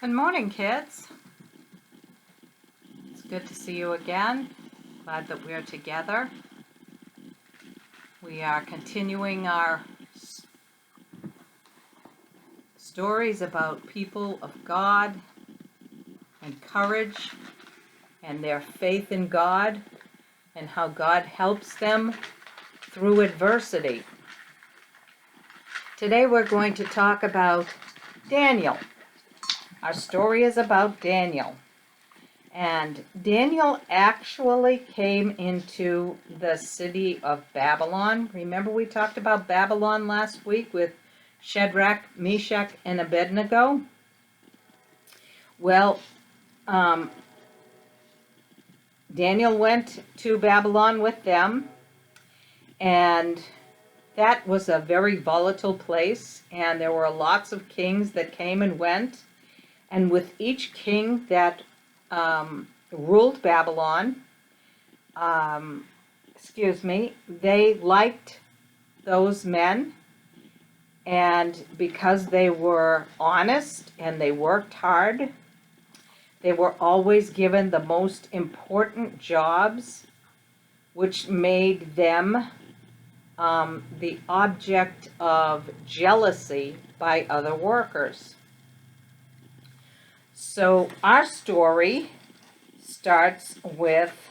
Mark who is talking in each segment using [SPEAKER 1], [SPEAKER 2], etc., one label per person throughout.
[SPEAKER 1] Good morning, kids. It's good to see you again. Glad that we're together. We are continuing our stories about people of God and courage and their faith in God and how God helps them through adversity. Today we're going to talk about Daniel. Our story is about Daniel. And Daniel actually came into the city of Babylon. Remember we talked about Babylon last week with Shadrach, Meshach, and Abednego? Well, Daniel went to Babylon with them, and that was a very volatile place, and there were lots of kings that came and went. And with each king that ruled Babylon, they liked those men, and because they were honest and they worked hard, they were always given the most important jobs, which made them the object of jealousy by other workers. So our story starts with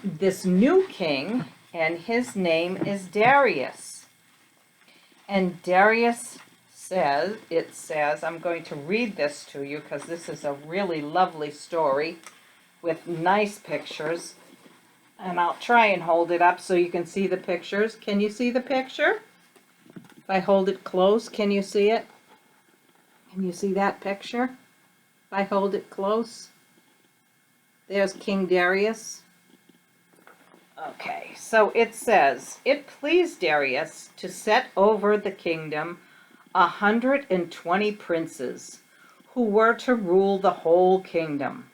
[SPEAKER 1] this new king, and his name is Darius. And Darius says, I'm going to read this to you because this is a really lovely story with nice pictures. And I'll try and hold it up so you can see the pictures. Can you see the picture? If I hold it close, can you see it? Can you see that picture? If I hold it close, there's King Darius. Okay, so it says, it pleased Darius to set over the kingdom 120 princes who were to rule the whole kingdom.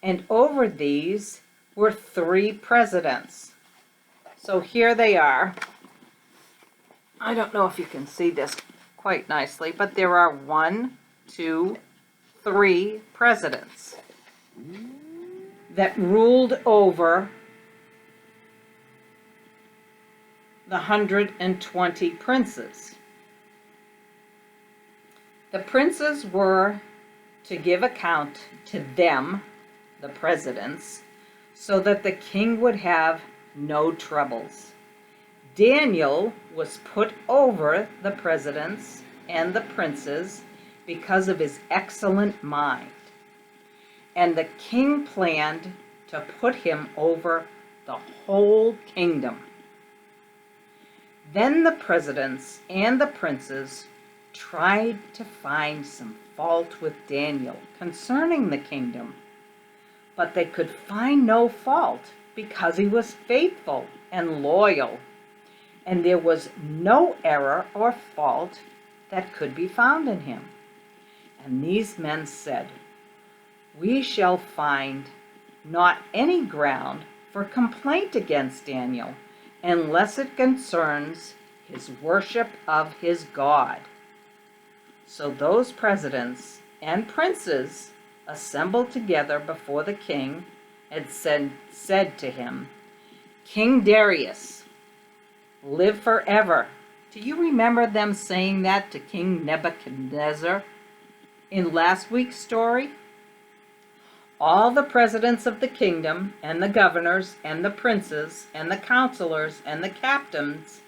[SPEAKER 1] And over these were 3 presidents. So here they are. I don't know if you can see this quite nicely, but there are 1, 2, 3 presidents that ruled over the 120 princes. The princes were to give account to them, the presidents, so that the king would have no troubles. Daniel was put over the presidents and the princes because of his excellent mind. And the king planned to put him over the whole kingdom. Then the presidents and the princes tried to find some fault with Daniel concerning the kingdom, but they could find no fault because he was faithful and loyal, and there was no error or fault that could be found in him. And these men said, "We shall find not any ground for complaint against Daniel, unless it concerns his worship of his God." So those presidents and princes assembled together before the king and said to him, "King Darius, live forever." Do you remember them saying that to King Nebuchadnezzar in last week's story? All the presidents of the kingdom, and the governors, and the princes, and the counselors, and the captains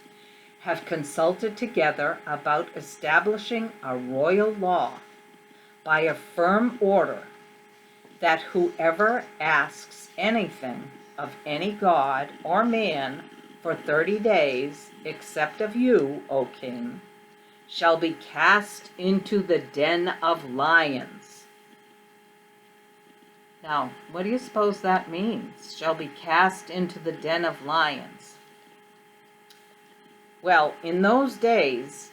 [SPEAKER 1] have consulted together about establishing a royal law by a firm order that whoever asks anything of any god or man for 30 days, except of you, O king, shall be cast into the den of lions. Now, what do you suppose that means? Shall be cast into the den of lions. Well, in those days,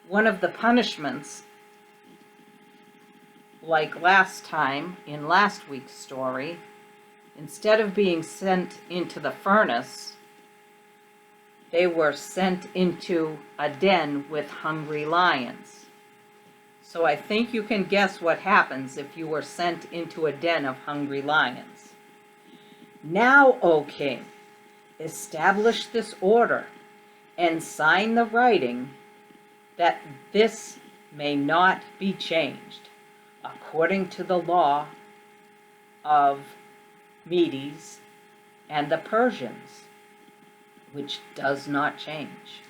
[SPEAKER 1] one of the punishments, like last time in last week's story, instead of being sent into the furnace, they were sent into a den with hungry lions. So I think you can guess what happens if you were sent into a den of hungry lions. Now, O king, establish this order and sign the writing that this may not be changed, according to the law of Medes and the Persians, which does not change.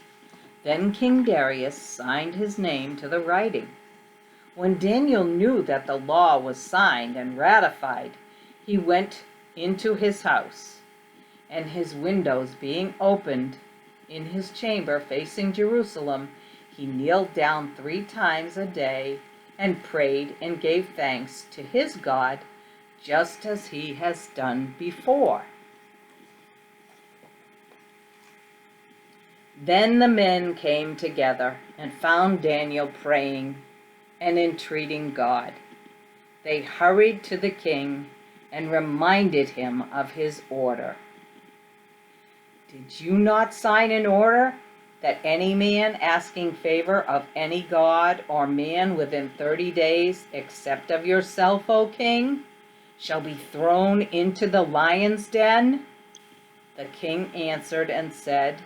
[SPEAKER 1] Then King Darius signed his name to the writing. When Daniel knew that the law was signed and ratified, he went into his house, and his windows being opened in his chamber facing Jerusalem, he kneeled down 3 times a day and prayed and gave thanks to his God, just as he has done before. Then the men came together and found Daniel praying and entreating God. They hurried to the king and reminded him of his order. Did you not sign an order that any man asking favor of any god or man within 30 days, except of yourself, O king, shall be thrown into the lion's den? The king answered and said,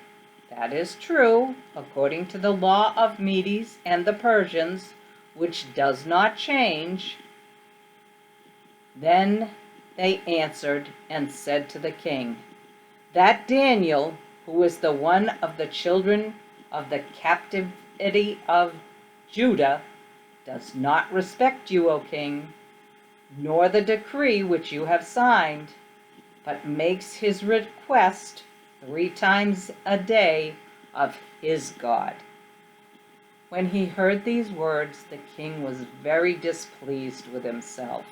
[SPEAKER 1] That is true, according to the law of Medes and the Persians, which does not change. Then they answered and said to the king, That Daniel, who is the one of the children of the captivity of Judah, does not respect you, O king, nor the decree which you have signed, but makes his request 3 times a day of his God. When he heard these words, the king was very displeased with himself,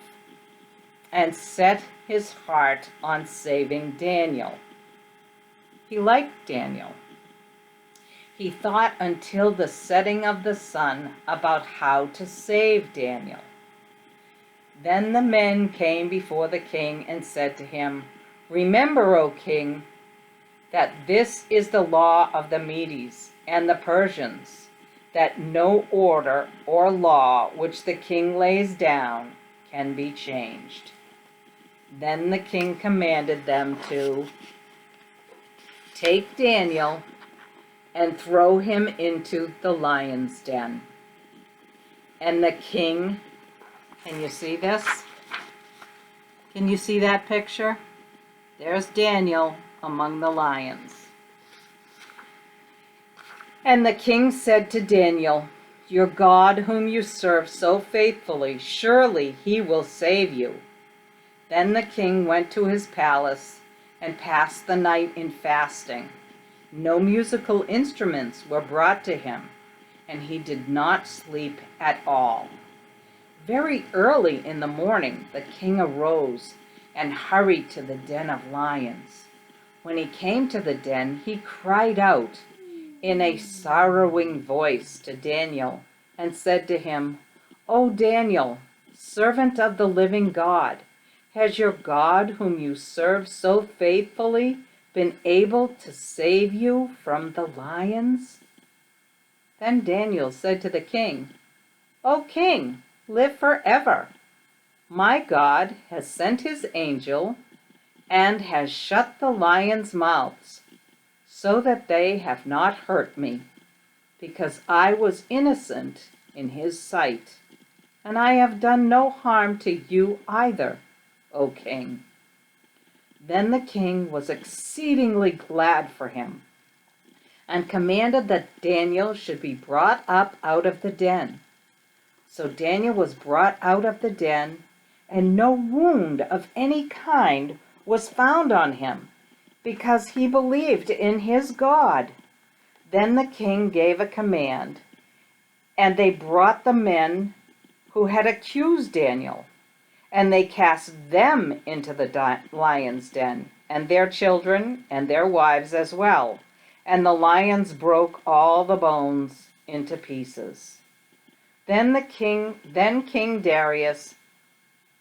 [SPEAKER 1] and set his heart on saving Daniel. He liked Daniel. He thought until the setting of the sun about how to save Daniel. Then the men came before the king and said to him, Remember, O king, that this is the law of the Medes and the Persians, that no order or law which the king lays down can be changed. Then the king commanded them to take Daniel and throw him into the lion's den. And the king, can you see this? Can you see that picture? There's Daniel among the lions. And the king said to Daniel, Your God, whom you serve so faithfully, surely he will save you. Then the king went to his palace and passed the night in fasting. No musical instruments were brought to him, and he did not sleep at all. Very early in the morning, the king arose and hurried to the den of lions. When he came to the den, he cried out in a sorrowing voice to Daniel and said to him, O Daniel, servant of the living God, has your God, whom you serve so faithfully, been able to save you from the lions? Then Daniel said to the king, O king, live forever. My God has sent his angel and has shut the lions' mouths, so that they have not hurt me, because I was innocent in his sight, and I have done no harm to you either, O king. Then the king was exceedingly glad for him, and commanded that Daniel should be brought up out of the den. So Daniel was brought out of the den, and no wound of any kind was found on him, because he believed in his God. Then the king gave a command, and they brought the men who had accused Daniel, and they cast them into the lion's den, and their children and their wives as well. And the lions broke all the bones into pieces. Then King Darius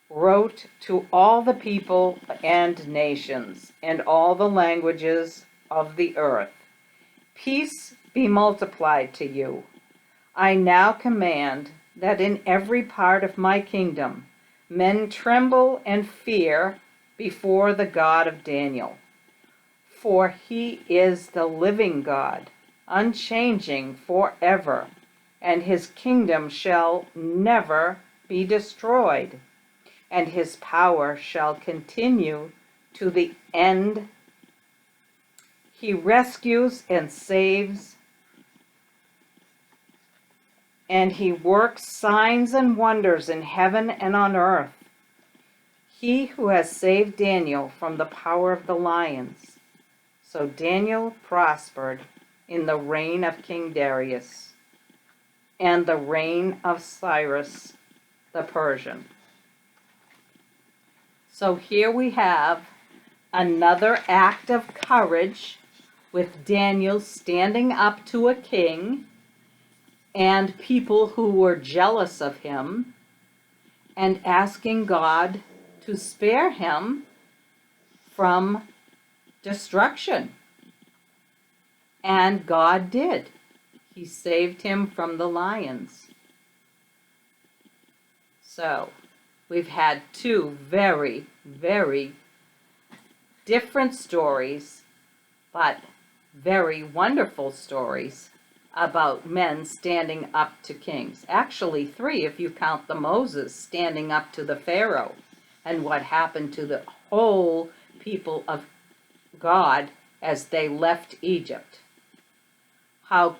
[SPEAKER 1] wrote to all the people and nations and all the languages of the earth, Peace be multiplied to you. I now command that in every part of my kingdom men tremble and fear before the God of Daniel. For he is the living God, unchanging forever, and his kingdom shall never be destroyed, and his power shall continue to the end. He rescues and saves, and he works signs and wonders in heaven and on earth. He who has saved Daniel from the power of the lions. So Daniel prospered in the reign of King Darius and the reign of Cyrus the Persian. So here we have another act of courage with Daniel standing up to a king and people who were jealous of him and asking God to spare him from destruction. And God did. He saved him from the lions. So, we've had two very, very different stories, but very wonderful stories about men standing up to kings. Actually, three if you count the Moses standing up to the Pharaoh and what happened to the whole people of God as they left Egypt. How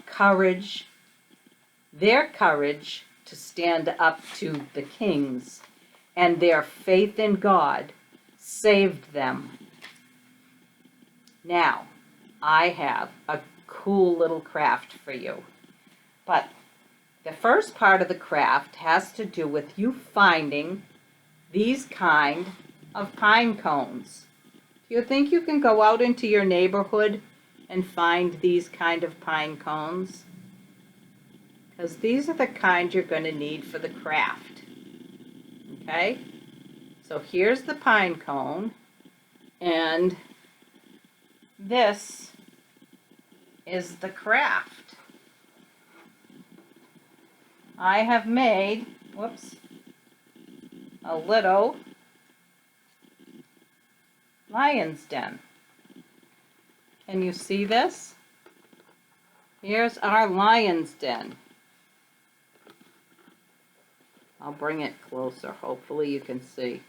[SPEAKER 1] their courage to stand up to the kings and their faith in God saved them. Now, I have a cool little craft for you. But the first part of the craft has to do with you finding these kind of pine cones. Do you think you can go out into your neighborhood and find these kind of pine cones? Because these are the kind you're going to need for the craft. Okay? So here's the pine cone, and this is the craft. I have made, a little lion's den. Can you see this? Here's our lion's den. I'll bring it closer. Hopefully you can see.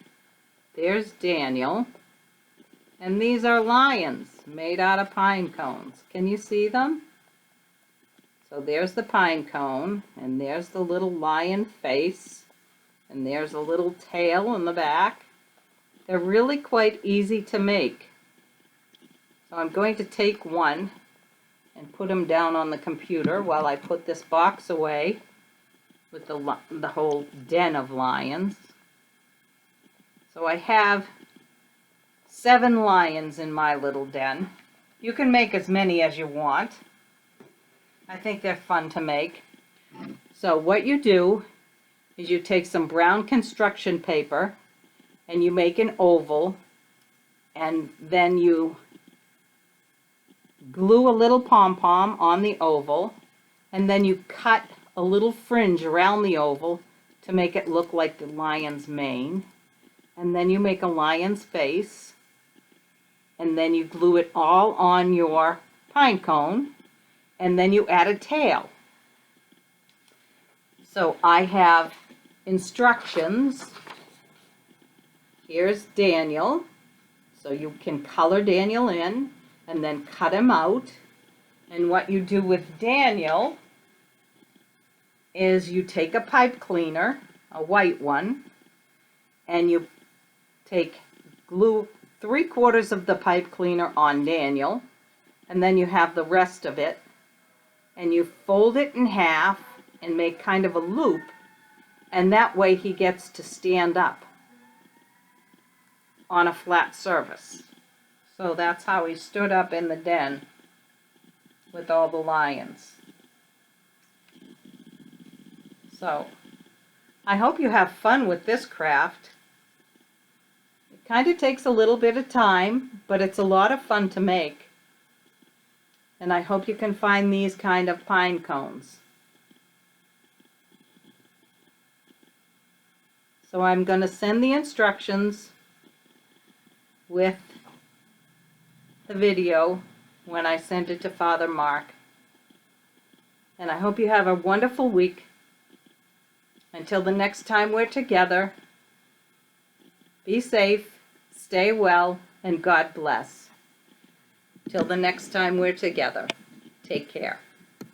[SPEAKER 1] There's Daniel. And these are lions made out of pine cones. Can you see them? So there's the pine cone, and there's the little lion face, and there's a little tail in the back. They're really quite easy to make. So I'm going to take one and put him down on the computer while I put this box away with the whole den of lions. So I have 7 lions in my little den. You can make as many as you want. I think they're fun to make. So what you do is you take some brown construction paper and you make an oval, and then you glue a little pom-pom on the oval, and then you cut a little fringe around the oval to make it look like the lion's mane, and then you make a lion's face, and then you glue it all on your pine cone, and then you add a tail. So I have instructions. Here's Daniel. So you can color Daniel in and then cut him out. And what you do with Daniel is you take a pipe cleaner, a white one, and you glue 3/4 of the pipe cleaner on Daniel, and then you have the rest of it, and you fold it in half and make kind of a loop, and that way he gets to stand up on a flat surface. So that's how he stood up in the den with all the lions. So I hope you have fun with this craft. It kind of takes a little bit of time, but it's a lot of fun to make. And I hope you can find these kind of pine cones. So I'm going to send the instructions with the video when I send it to Father Mark. And I hope you have a wonderful week. Until the next time we're together, be safe, stay well, and God bless. Till the next time we're together, take care.